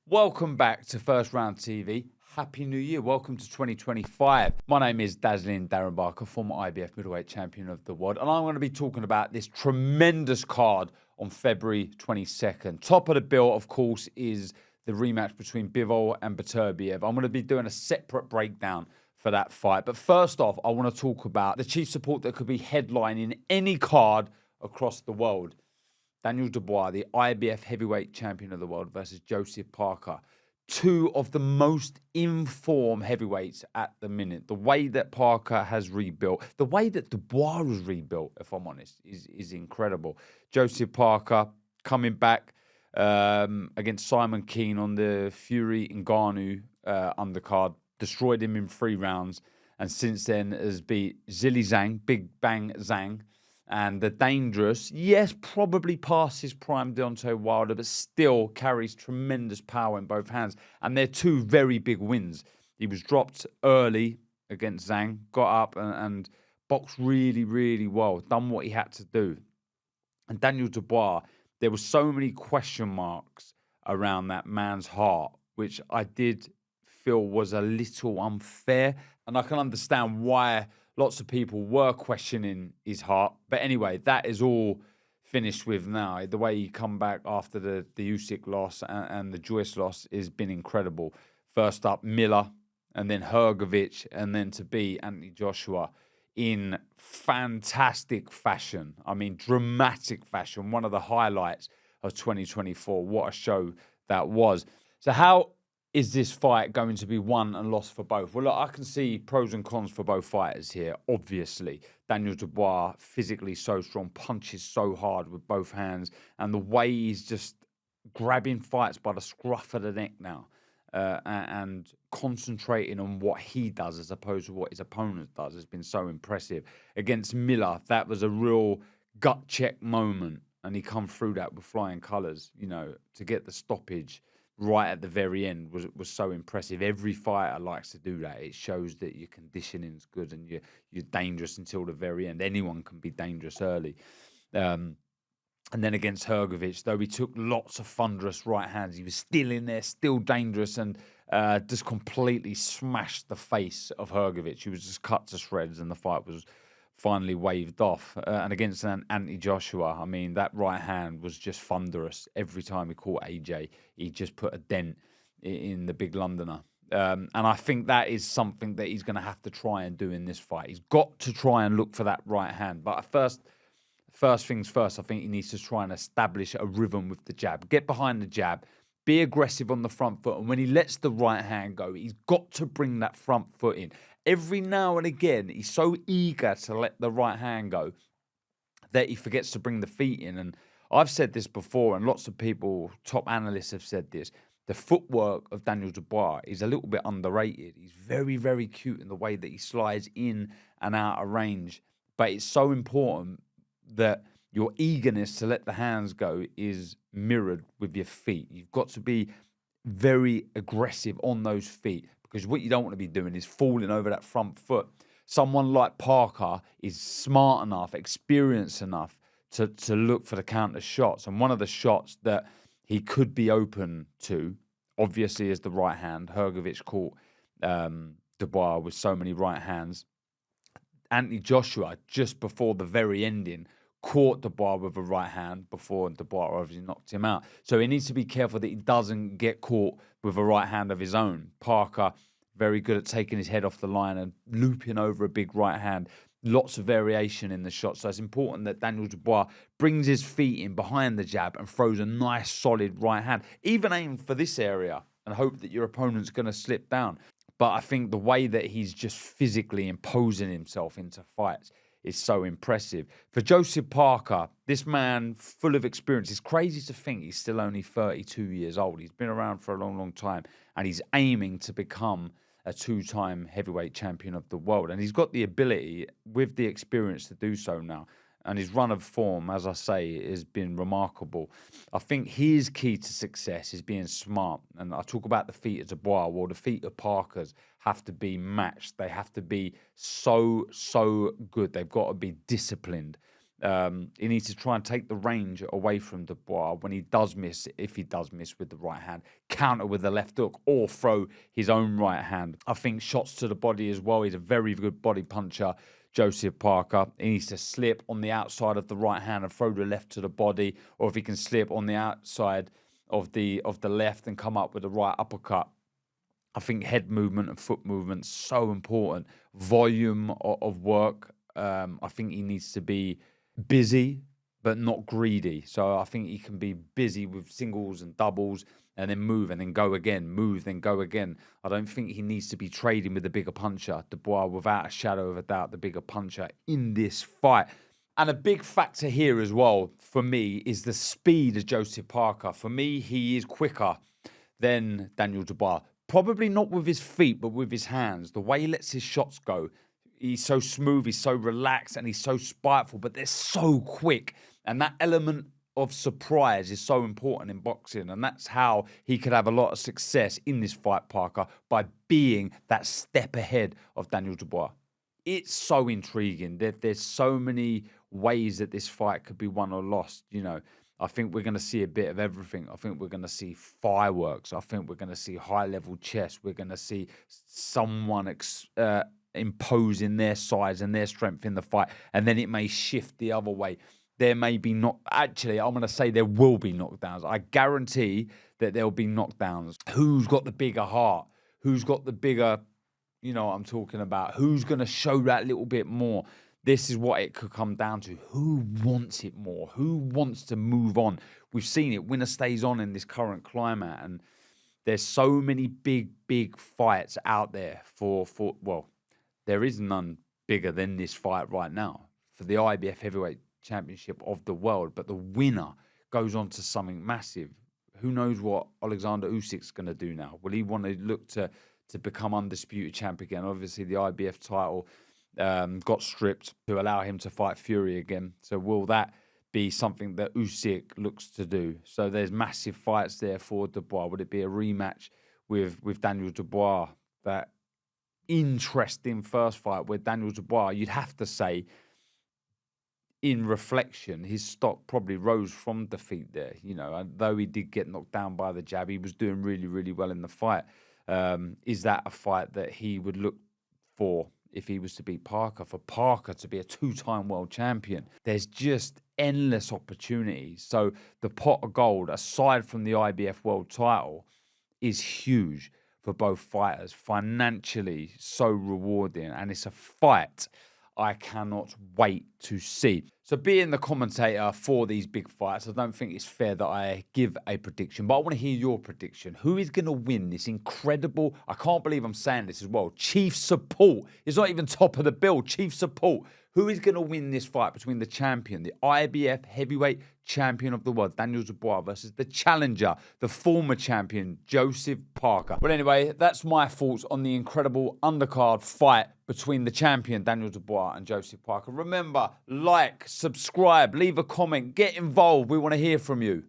Welcome back to First Round TV. Happy New Year. Welcome to 2025. My name is dazzling Darren Barker, former IBF middleweight champion of the world, and I'm going to be talking about this tremendous card on February 22nd. Top of the bill, of course, is the rematch between Bivol and Beterbiev. I'm going to be doing a separate breakdown for that fight. But first off, I want to talk about the chief support that could be headlining any card across the world. Daniel Dubois, the IBF heavyweight champion of the world, versus Joseph Parker. Two of the most in-form heavyweights at the minute. The way that Parker has rebuilt, the way that Dubois was rebuilt, if I'm honest, is incredible. Joseph Parker coming back against Simon Keane on the Fury Ngannou undercard, destroyed him in 3 rounds, and since then has beat Zhilei Zhang, Big Bang Zhang, and the dangerous, yes, probably past his prime Deontay Wilder, but still carries tremendous power in both hands. And they're 2 very big wins. He was dropped early against Zhang, got up and boxed really, really well, done what he had to do. And Daniel Dubois, there were so many question marks around that man's heart, which I did feel was a little unfair. And I can understand why lots of people were questioning his heart. But anyway, that is all finished with now. The way he come back after the Usyk loss and the Joyce loss has been incredible. First up, Miller, and then Hrgovic, and then to beat Anthony Joshua in fantastic fashion. I mean, dramatic fashion. One of the highlights of 2024. What a show that was. So how is this fight going to be won and lost for both? Well, look, I can see pros and cons for both fighters here, obviously. Daniel Dubois, physically so strong, punches so hard with both hands, and the way he's just grabbing fights by the scruff of the neck now and concentrating on what he does as opposed to what his opponent does has been so impressive. Against Miller, that was a real gut check moment, and he come through that with flying colours, you know, to get the stoppage right at the very end was so impressive. Every fighter likes to do that. It shows that your conditioning's good and you're dangerous until the very end. Anyone can be dangerous early. And then against Hrgovic, though he took lots of thunderous right hands, he was still in there, still dangerous, and just completely smashed the face of Hrgovic. He was just cut to shreds, and the fight was finally waved off. And against Anthony Joshua, I mean, that right hand was just thunderous. Every time he caught AJ, he just put a dent in the big Londoner. And I think that is something that he's going to have to try and do in this fight. He's got to try and look for that right hand. But first things first, I think he needs to try and establish a rhythm with the jab. Get behind the jab. Be aggressive on the front foot. And when he lets the right hand go, he's got to bring that front foot in. Every now and again, he's so eager to let the right hand go that he forgets to bring the feet in. And I've said this before, and lots of people, top analysts have said this. The footwork of Daniel Dubois is a little bit underrated. He's very, very cute in the way that he slides in and out of range. But it's so important that your eagerness to let the hands go is mirrored with your feet. You've got to be very aggressive on those feet, because what you don't want to be doing is falling over that front foot. Someone like Parker is smart enough, experienced enough to look for the counter shots. And one of the shots that he could be open to, obviously, is the right hand. Hrgovic caught Dubois with so many right hands. Anthony Joshua, just before the very ending, caught Dubois with a right hand before Dubois obviously knocked him out. So he needs to be careful that he doesn't get caught with a right hand of his own. Parker, very good at taking his head off the line and looping over a big right hand. Lots of variation in the shot. So it's important that Daniel Dubois brings his feet in behind the jab and throws a nice, solid right hand. Even aim for this area and hope that your opponent's going to slip down. But I think the way that he's just physically imposing himself into fights is so impressive. For Joseph Parker, this man full of experience, it's crazy to think he's still only 32 years old. He's been around for a long, long time, and he's aiming to become a 2-time heavyweight champion of the world. And he's got the ability with the experience to do so now. And his run of form, as I say, has been remarkable. I think his key to success is being smart. And I talk about the feet of Dubois. Well, the feet of Parker's have to be matched. They have to be so good. They've got to be disciplined. He needs to try and take the range away from Dubois when he does miss, if he does miss with the right hand, counter with the left hook or throw his own right hand. I think shots to the body as well. He's a very good body puncher, Joseph Parker. He needs to slip on the outside of the right hand and throw the left to the body, or if he can slip on the outside of the left and come up with the right uppercut. I think head movement and foot movement so important. Volume of work. I think he needs to be busy but not greedy. So I think he can be busy with singles and doubles and then move and then go again, move, then go again. I don't think he needs to be trading with the bigger puncher. Dubois, without a shadow of a doubt, the bigger puncher in this fight. And a big factor here as well, for me, is the speed of Joseph Parker. For me, he is quicker than Daniel Dubois. Probably not with his feet, but with his hands. The way he lets his shots go. He's so smooth, he's so relaxed, and he's so spiteful, but they're so quick. And that element of surprise is so important in boxing. And that's how he could have a lot of success in this fight, Parker, by being that step ahead of Daniel Dubois. It's so intriguing. There's so many ways that this fight could be won or lost. You know, I think we're going to see a bit of everything. I think we're going to see fireworks. I think we're going to see high-level chess. We're going to see someone imposing their size and their strength in the fight, and then it may shift the other way. There may be actually, I'm going to say there will be knockdowns. I guarantee that there'll be knockdowns. Who's got the bigger heart? Who's got the bigger, you know what I'm talking about? Who's going to show that little bit more? This is what it could come down to. Who wants it more? Who wants to move on? We've seen it. Winner stays on in this current climate, and there's so many big fights out there well, there is none bigger than this fight right now for the IBF Heavyweight Championship of the world. But the winner goes on to something massive. Who knows what Oleksandr Usyk's going to do now? Will he want to look to become undisputed champ again? Obviously, the IBF title got stripped to allow him to fight Fury again. So will that be something that Usyk looks to do? So there's massive fights there for Dubois. Would it be a rematch with Daniel Dubois? That interesting first fight with Daniel Dubois, you'd have to say, in reflection, his stock probably rose from defeat there. You know, though he did get knocked down by the jab, he was doing really well in the fight. Is that a fight that he would look for if he was to beat Parker? For Parker to be a two-time world champion, there's just endless opportunities. So the pot of gold, aside from the IBF world title, is huge for both fighters, financially so rewarding, and it's a fight I cannot wait to see. So being the commentator for these big fights, I don't think it's fair that I give a prediction, but I want to hear your prediction. Who is going to win this incredible, I can't believe I'm saying this as well, chief support. It's not even top of the bill, chief support. Who is going to win this fight between the champion, the IBF heavyweight champion of the world, Daniel Dubois, versus the challenger, the former champion, Joseph Parker? Well, anyway, that's my thoughts on the incredible undercard fight between the champion, Daniel Dubois, and Joseph Parker. Remember, like, subscribe, leave a comment, get involved. We want to hear from you.